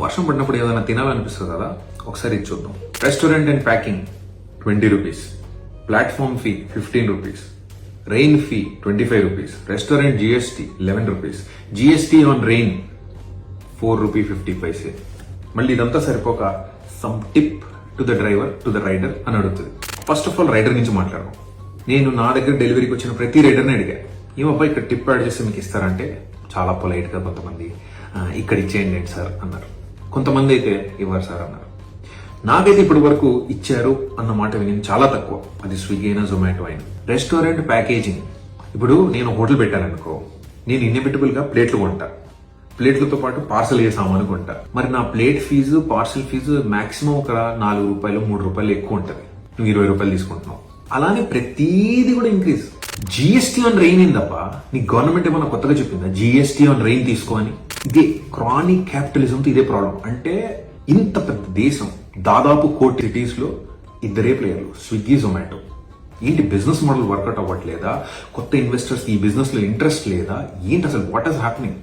వర్షం పడినప్పుడు ఏదైనా తినాలనిపిస్తుంది కదా, ఒకసారి ఇది చూద్దాం. Restaurant and packing 20 rupees, platform fee 15 rupees, rain fee 25 rupees, restaurant GST 11 rupees, GST on rain 4 rupee 50 paise. మళ్ళీ ఇదంతా సరిపోక some tip to the driver to the rider అని అడుగుతుంది. ఫస్ట్ ఆఫ్ ఆల్ రైడర్ నుంచి మాట్లాడడం. నేను నా దగ్గర డెలివరీకి వచ్చిన ప్రతి రైడర్ని అడిగా, ఏమబ్బా ఇక్కడ టిప్ యాడ్ చేస్తే మీకు ఇస్తారంటే చాలా పొలైట్ గా కొంతమంది ఇక్కడ ఇచ్చేయండి సార్ అన్నారు, కొంతమంది అయితే ఇవ్వరు సార్ అన్నారు. నాకైతే ఇప్పటి వరకు ఇచ్చారు అన్న మాట విని చాలా తక్కువ, అది స్విగ్గీ అయినా జొమాటో అయినా. రెస్టారెంట్ ప్యాకేజింగ్, ఇప్పుడు నేను హోటల్ పెట్టాననుకో, నేను ఇన్ఎవిటబుల్ గా ప్లేట్లు కొంటా, ప్లేట్లతో పాటు పార్సల్ ఏ సామాను కొంటా. మరి నా plate fees parcel fees maximum ఒక 4 రూపాయలు 3 రూపాయలు ఎక్కువ ఉంటది, నువ్వు 20 రూపాయలు తీసుకుంటున్నావు. అలానే ప్రతిదీ కూడా ఇంక్రీజ్. జిఎస్టీ ఆన్ రెయిన్ ఏందప్ప, నీ గవర్నమెంట్ ఏమన్నా కొత్తగా చెప్పిందా జిఎస్టీ ఆన్ రెయిన్ తీసుకో అని? ఇదే క్రానిక్ క్యాపిటలిజంతో ఇదే ప్రాబ్లం. అంటే ఇంత పెద్ద దేశం, దాదాపు 1 కోటి సిటీస్ లో 2 ప్లేయర్లు, స్విగ్గీ జొమాటో. ఏంటి బిజినెస్ మోడల్ వర్కౌట్ అవ్వట్లేదా? కొత్త ఇన్వెస్టర్స్ ఈ బిజినెస్ లో ఇంట్రెస్ట్ లేదా? ఏంటి అసలు వాట్ ఈస్ హ్యాపెనింగ్?